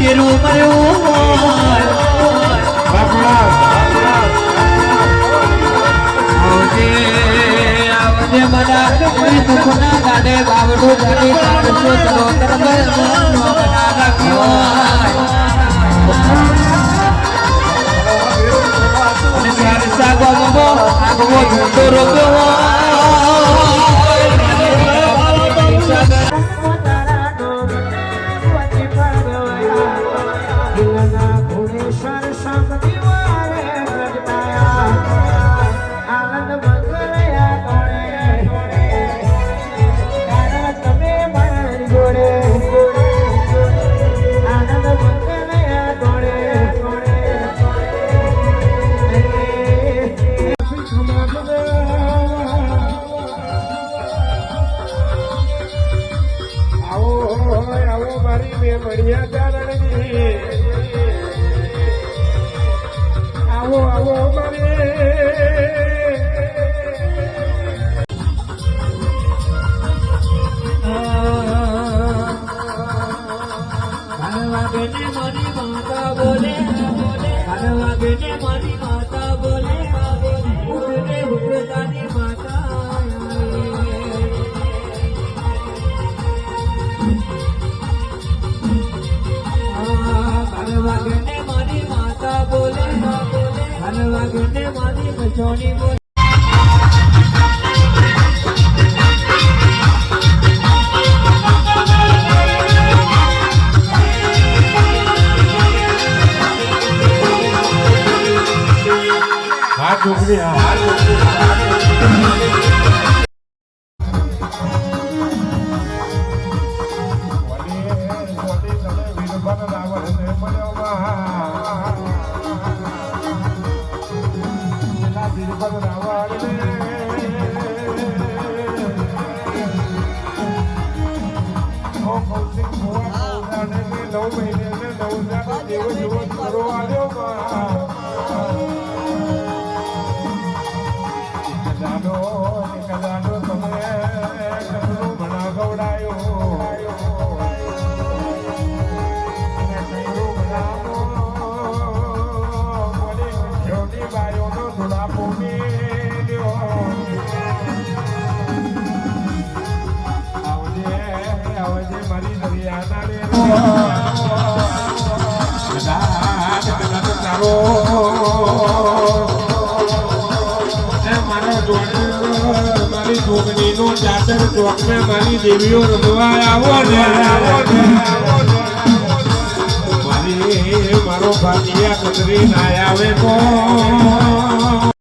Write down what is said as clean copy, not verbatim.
વીરું મર્યું આવજે બધા દુઃખના ગાડે બાવડું ધરી તારસો ચરોતર બના રાખ્યો અને ત્યારે આગવો ઝૂંટો રોક્યો આવો આવો મારી માતા બોલે મારી માતા બોલે ઉઠતાની માતા મારી માતા બોલે મારી બચોની બોલે હાથ ઉગડી મારી જોગણી નો ચાદર ચોક ને મારી દેવીઓ રમવા આવો ને મારી મારો ભાતિયા કતરી ના આવે તો